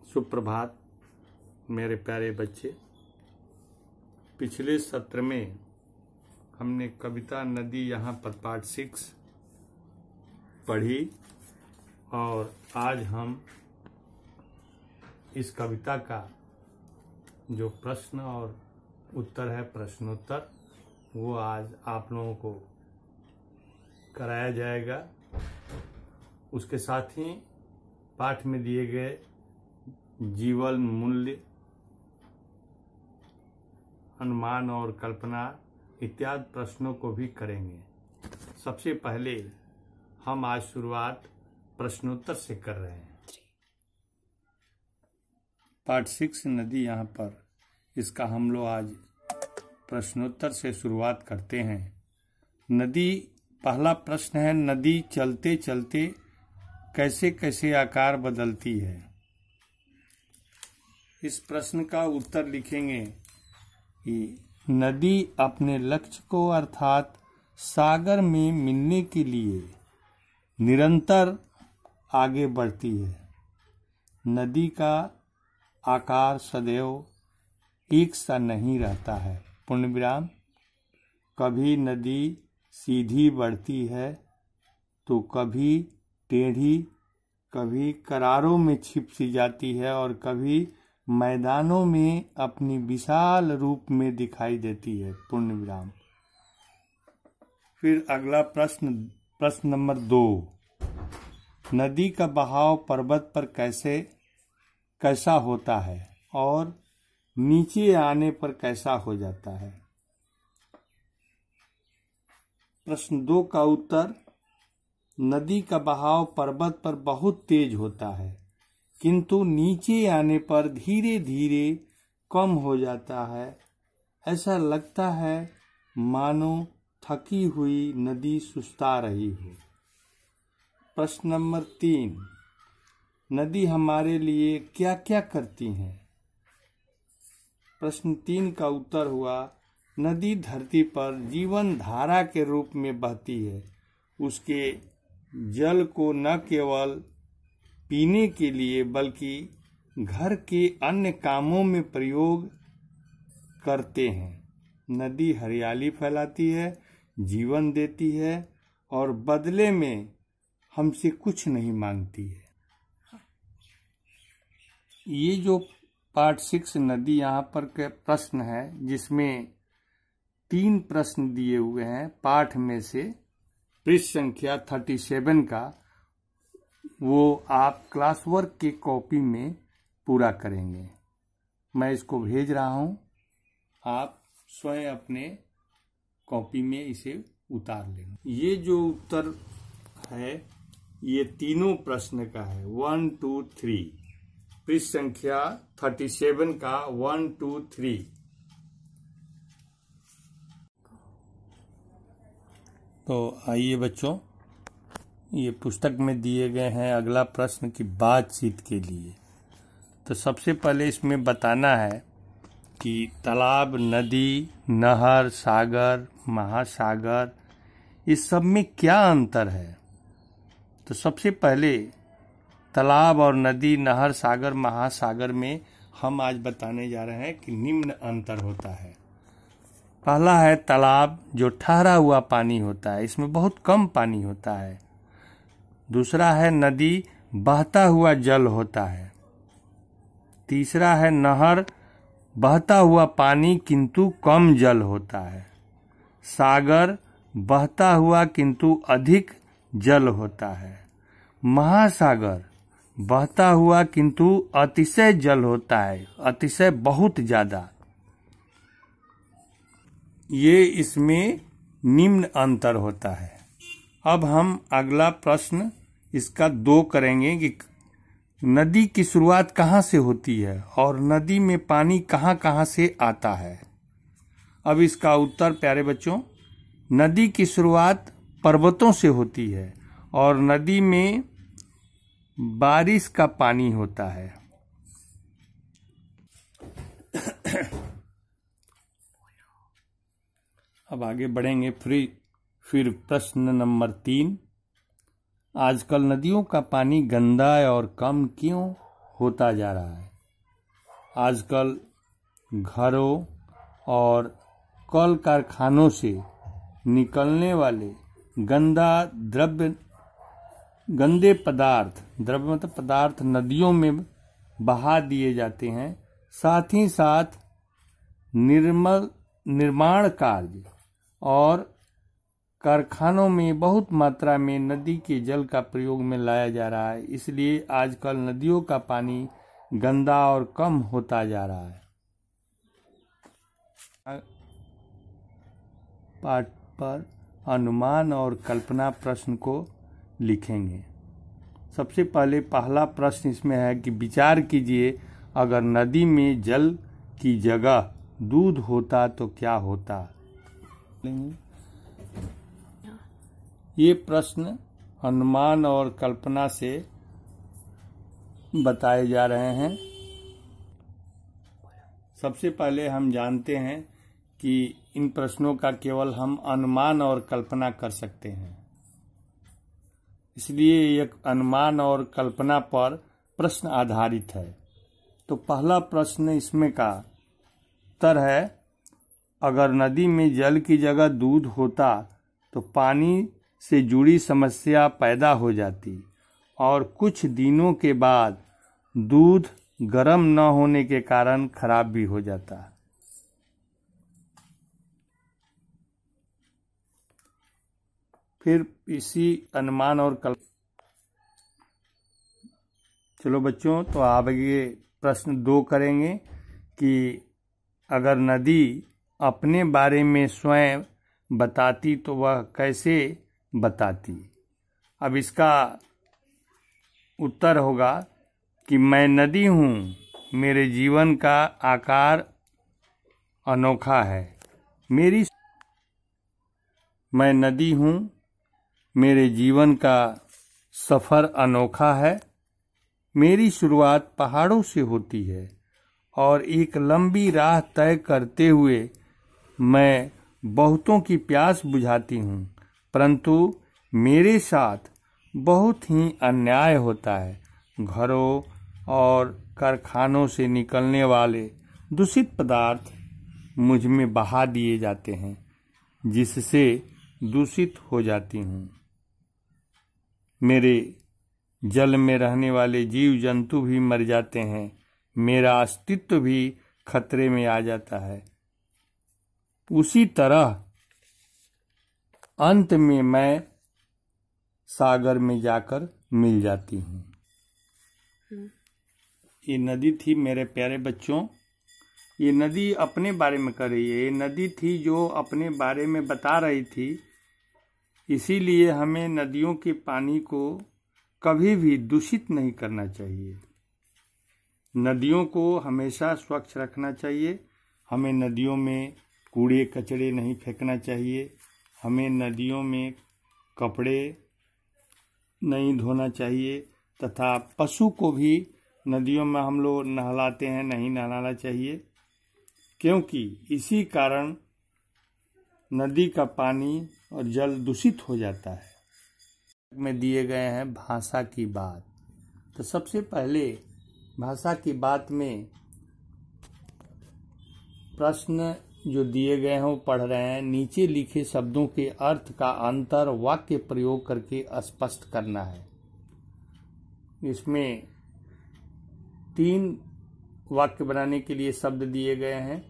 सुप्रभात मेरे प्यारे बच्चे। पिछले सत्र में हमने कविता नदी यहाँ पर पार्ट 6 पढ़ी और आज हम इस कविता का जो प्रश्न और उत्तर है, प्रश्नोत्तर, वो आज आप लोगों को कराया जाएगा। उसके साथ ही पाठ में दिए गए जीवन मूल्य, अनुमान और कल्पना इत्यादि प्रश्नों को भी करेंगे। सबसे पहले हम आज शुरुआत प्रश्नोत्तर से कर रहे हैं। पार्ट 6 नदी यहाँ पर, इसका हम लोग आज प्रश्नोत्तर से शुरुआत करते हैं। नदी, पहला प्रश्न है, नदी चलते चलते कैसे कैसे आकार बदलती है। इस प्रश्न का उत्तर लिखेंगे कि नदी अपने लक्ष्य को अर्थात सागर में मिलने के लिए निरंतर आगे बढ़ती है। नदी का आकार सदैव एक सा नहीं रहता है। पूर्ण विराम। कभी नदी सीधी बढ़ती है तो कभी टेढ़ी, कभी करारों में छिप सी जाती है और कभी मैदानों में अपनी विशाल रूप में दिखाई देती है। पूर्ण विराम। फिर अगला प्रश्न नंबर 2, नदी का बहाव पर्वत पर कैसा होता है और नीचे आने पर कैसा हो जाता है। प्रश्न 2 का उत्तर, नदी का बहाव पर्वत पर बहुत तेज होता है किंतु नीचे आने पर धीरे धीरे कम हो जाता है। ऐसा लगता है मानो थकी हुई नदी सुस्ता रही हो। प्रश्न नंबर 3, नदी हमारे लिए क्या क्या करती है। प्रश्न 3 का उत्तर हुआ, नदी धरती पर जीवन धारा के रूप में बहती है। उसके जल को न केवल पीने के लिए बल्कि घर के अन्य कामों में प्रयोग करते हैं। नदी हरियाली फैलाती है, जीवन देती है और बदले में हमसे कुछ नहीं मांगती है। ये जो पार्ट 6 नदी यहाँ पर के प्रश्न है, जिसमें 3 प्रश्न दिए हुए हैं पाठ में से, पृष्ठ संख्या 37 का, वो आप क्लास वर्क की कॉपी में पूरा करेंगे। मैं इसको भेज रहा हूं, आप स्वयं अपने कॉपी में इसे उतार लेंगे। ये जो उत्तर है ये तीनों प्रश्न का है, 1, 2, 3, पृष्ठ संख्या 37 का 1, 2, 3। तो आइए बच्चों, ये पुस्तक में दिए गए हैं अगला प्रश्न की बातचीत के लिए। तो सबसे पहले इसमें बताना है कि तालाब, नदी, नहर, सागर, महासागर, इस सब में क्या अंतर है। तो सबसे पहले तालाब और नदी, नहर, सागर, महासागर में हम आज बताने जा रहे हैं कि निम्न अंतर होता है। पहला है तालाब, जो ठहरा हुआ पानी होता है, इसमें बहुत कम पानी होता है। दूसरा है नदी, बहता हुआ जल होता है। तीसरा है नहर, बहता हुआ पानी किंतु कम जल होता है। सागर, बहता हुआ किंतु अधिक जल होता है। महासागर, बहता हुआ किंतु अतिशय जल होता है, अतिशय बहुत ज्यादा। ये इसमें निम्न अंतर होता है। अब हम अगला प्रश्न इसका 2 करेंगे कि नदी की शुरुआत कहाँ से होती है और नदी में पानी कहाँ कहाँ से आता है। अब इसका उत्तर प्यारे बच्चों, नदी की शुरुआत पर्वतों से होती है और नदी में बारिश का पानी होता है। अब आगे बढ़ेंगे। फिर प्रश्न नंबर 3, आजकल नदियों का पानी गंदा और कम क्यों होता जा रहा है। आजकल घरों और कल कारखानों से निकलने वाले गंदे पदार्थ, द्रव्य मतलब पदार्थ, नदियों में बहा दिए जाते हैं। साथ ही साथ निर्माण कार्य और कारखानों में बहुत मात्रा में नदी के जल का प्रयोग में लाया जा रहा है। इसलिए आजकल नदियों का पानी गंदा और कम होता जा रहा है। पाठ पर अनुमान और कल्पना प्रश्न को लिखेंगे। सबसे पहले पहला प्रश्न इसमें है कि विचार कीजिए, अगर नदी में जल की जगह दूध होता तो क्या होता। ये प्रश्न अनुमान और कल्पना से बताए जा रहे हैं। सबसे पहले हम जानते हैं कि इन प्रश्नों का केवल हम अनुमान और कल्पना कर सकते हैं, इसलिए एक अनुमान और कल्पना पर प्रश्न आधारित है। तो पहला प्रश्न इसमें का उत्तर है, अगर नदी में जल की जगह दूध होता तो पानी से जुड़ी समस्या पैदा हो जाती और कुछ दिनों के बाद दूध गर्म न होने के कारण खराब भी हो जाता। फिर इसी अनुमान और चलो बच्चों, तो आगे प्रश्न 2 करेंगे कि अगर नदी अपने बारे में स्वयं बताती तो वह कैसे बताती। अब इसका उत्तर होगा कि मैं नदी हूँ, मेरे जीवन का आकार अनोखा है। मैं नदी हूँ, मेरे जीवन का सफ़र अनोखा है। मेरी शुरुआत पहाड़ों से होती है और एक लंबी राह तय करते हुए मैं बहुतों की प्यास बुझाती हूँ, परंतु मेरे साथ बहुत ही अन्याय होता है। घरों और कारखानों से निकलने वाले दूषित पदार्थ मुझ में बहा दिए जाते हैं, जिससे दूषित हो जाती हूँ। मेरे जल में रहने वाले जीव जंतु भी मर जाते हैं, मेरा अस्तित्व भी खतरे में आ जाता है। उसी तरह अंत में मैं सागर में जाकर मिल जाती हूँ। ये नदी थी मेरे प्यारे बच्चों, ये नदी अपने बारे में कर रही है। ये नदी थी जो अपने बारे में बता रही थी। इसीलिए हमें नदियों के पानी को कभी भी दूषित नहीं करना चाहिए। नदियों को हमेशा स्वच्छ रखना चाहिए। हमें नदियों में कूड़े कचरे नहीं फेंकना चाहिए। हमें नदियों में कपड़े नहीं धोना चाहिए तथा पशु को भी नदियों में हम लोग नहलाते हैं, नहीं नहलाना चाहिए, क्योंकि इसी कारण नदी का पानी और जल दूषित हो जाता है। में दिए गए हैं भाषा की बात। तो सबसे पहले भाषा की बात में प्रश्न जो दिए गए हैं वो पढ़ रहे हैं। नीचे लिखे शब्दों के अर्थ का अंतर वाक्य प्रयोग करके स्पष्ट करना है। इसमें 3 वाक्य बनाने के लिए शब्द दिए गए हैं,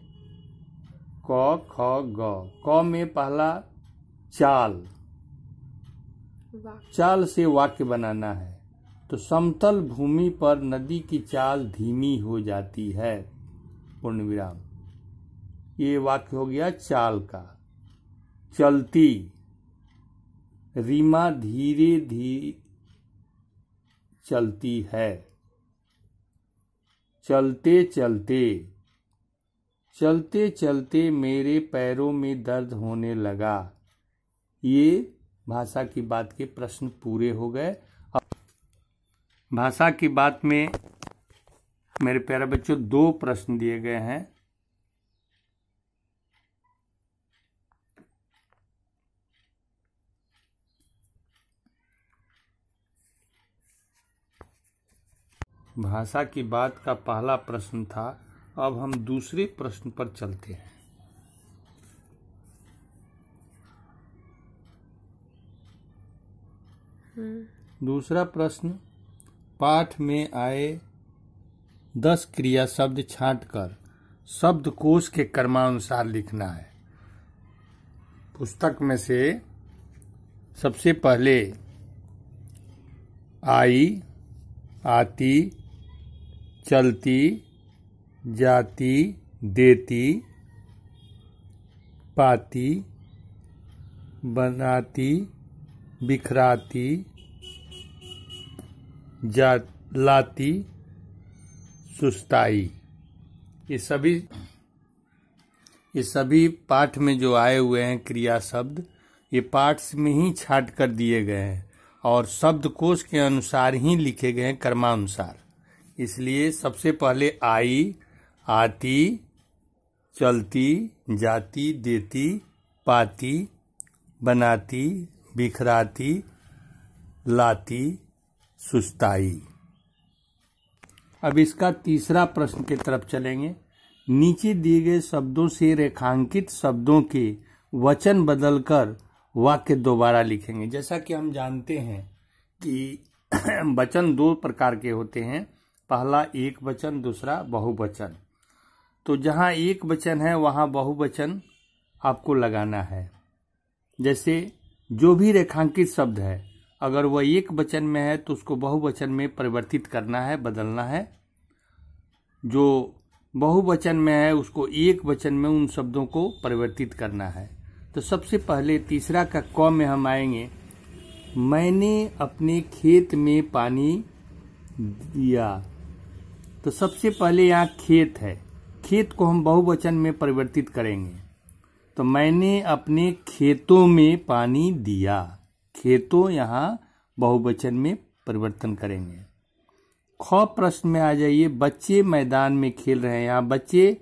क, ख, ग। क में पहला चाल, चाल से वाक्य बनाना है। तो समतल भूमि पर नदी की चाल धीमी हो जाती है, पूर्ण विराम। ये वाक्य हो गया चाल का। चलती, रीमा धीरे धीरे चलती है। चलते चलते, चलते चलते मेरे पैरों में दर्द होने लगा। ये भाषा की बात के प्रश्न पूरे हो गए। भाषा की बात में मेरे प्यारे बच्चों 2 प्रश्न दिए गए हैं। भाषा की बात का पहला प्रश्न था। अब हम दूसरे प्रश्न पर चलते हैं। दूसरा प्रश्न, पाठ में आए 10 क्रिया शब्द छांटकर शब्दकोश के क्रमानुसार लिखना है। पुस्तक में से सबसे पहले आई, आती, चलती, जाती, देती, पाती, बनाती, बिखराती, लाती, सुस्ताई, ये सभी पाठ में जो आए हुए हैं क्रिया शब्द, ये पाठ में ही छाट कर दिए गए हैं और शब्दकोश के अनुसार ही लिखे गए हैं, क्रमानुसार। इसलिए सबसे पहले आई, आती, चलती, जाती, देती, पाती, बनाती, बिखराती, लाती, सुस्ताई। अब इसका तीसरा प्रश्न की तरफ चलेंगे। नीचे दिए गए शब्दों से रेखांकित शब्दों के वचन बदलकर वाक्य दोबारा लिखेंगे। जैसा कि हम जानते हैं कि वचन 2 प्रकार के होते हैं, पहला एक वचन, दूसरा बहुवचन। तो जहां एक वचन है वहां बहुवचन आपको लगाना है। जैसे जो भी रेखांकित शब्द है, अगर वह एक वचन में है तो उसको बहुवचन में परिवर्तित करना है, बदलना है। जो बहुवचन में है उसको एक वचन में उन शब्दों को परिवर्तित करना है। तो सबसे पहले तीसरा का क में हम आएंगे। मैंने अपने खेत में पानी दिया। तो सबसे पहले यहाँ खेत है, खेत को हम बहुवचन में परिवर्तित करेंगे। तो मैंने अपने खेतों में पानी दिया। खेतों यहाँ बहुवचन में परिवर्तन करेंगे। ख प्रश्न में आ जाइए। बच्चे मैदान में खेल रहे हैं। यहाँ बच्चे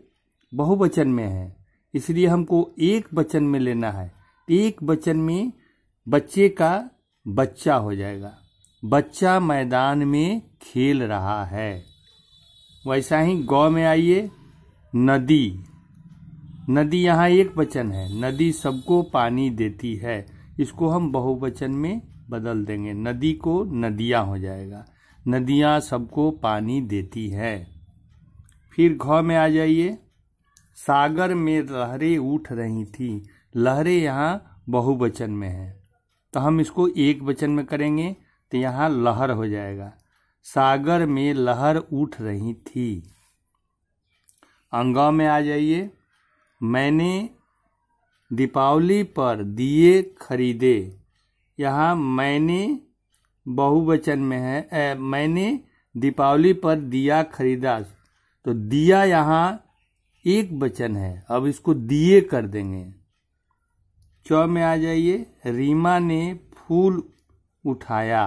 बहुवचन में है, इसलिए हमको एक वचन में लेना है। एक वचन में बच्चे का बच्चा हो जाएगा। बच्चा मैदान में खेल रहा है। वैसा ही गौ में आइए। नदी, नदी यहाँ एक वचन है। नदी सबको पानी देती है, इसको हम बहुवचन में बदल देंगे। नदी को नदियाँ हो जाएगा। नदियाँ सबको पानी देती है। फिर घ में आ जाइए। सागर में लहरें उठ रही थी। लहरें यहाँ बहुवचन में है, तो हम इसको एक वचन में करेंगे तो यहाँ लहर हो जाएगा। सागर में लहर उठ रही थी। अंगा में आ जाइए। मैंने दीपावली पर दिए खरीदे। यहाँ मैंने बहुवचन में है। मैंने दीपावली पर दिया खरीदा, तो दिया यहाँ एक वचन है, अब इसको दिए कर देंगे। च में आ जाइए। रीमा ने फूल उठाया।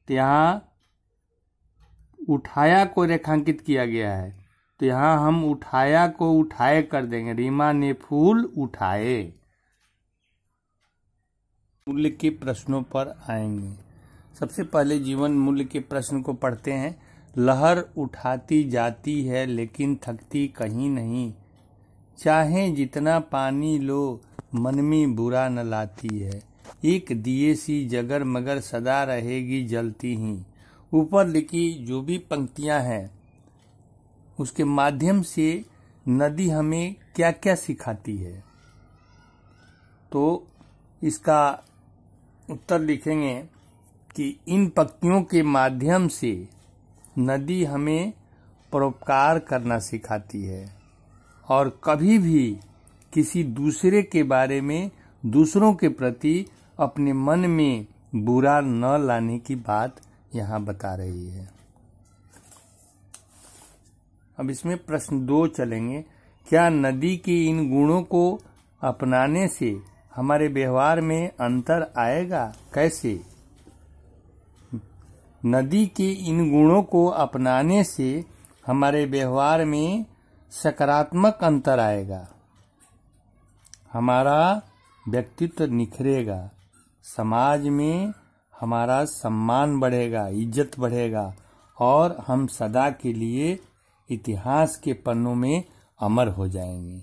तो यहाँ उठाया को रेखांकित किया गया है, तो यहाँ हम उठाया को उठाए कर देंगे। रीमा ने फूल उठाए। मूल्य के प्रश्नों पर आएंगे। सबसे पहले जीवन मूल्य के प्रश्न को पढ़ते हैं। लहर उठाती जाती है लेकिन थकती कहीं नहीं। चाहे जितना पानी लो मन में बुरा न लाती है। एक दिए सी जगर मगर सदा रहेगी जलती ही। ऊपर लिखी जो भी पंक्तियां हैं उसके माध्यम से नदी हमें क्या क्या सिखाती है, तो इसका उत्तर लिखेंगे कि इन पंक्तियों के माध्यम से नदी हमें परोपकार करना सिखाती है और कभी भी किसी दूसरे के बारे में, दूसरों के प्रति अपने मन में बुरा न लाने की बात यहाँ बता रही है। अब इसमें प्रश्न 2 चलेंगे। क्या नदी के इन गुणों को अपनाने से हमारे व्यवहार में अंतर आएगा? कैसे? नदी के इन गुणों को अपनाने से हमारे व्यवहार में सकारात्मक अंतर आएगा। हमारा व्यक्तित्व निखरेगा, समाज में हमारा सम्मान बढ़ेगा, इज्जत बढ़ेगा और हम सदा के लिए इतिहास के पन्नों में अमर हो जाएंगे।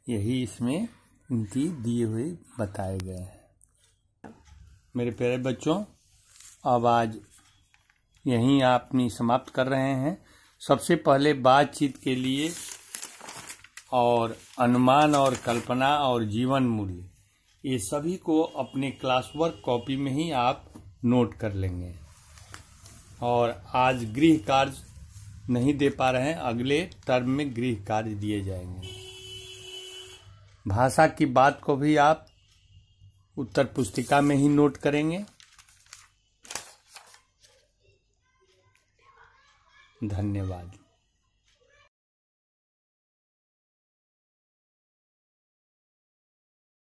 यही इसमें इनकी दिए हुए बताए गए हैं। मेरे प्यारे बच्चों, अब आज यहीं अपनी समाप्त कर रहे हैं। सबसे पहले बातचीत के लिए और अनुमान और कल्पना और जीवन मूल्य, ये सभी को अपने क्लास वर्क कॉपी में ही आप नोट कर लेंगे। और आज गृह कार्य नहीं दे पा रहे हैं, अगले टर्म में गृह कार्य दिए जाएंगे। भाषा की बात को भी आप उत्तर पुस्तिका में ही नोट करेंगे। धन्यवाद।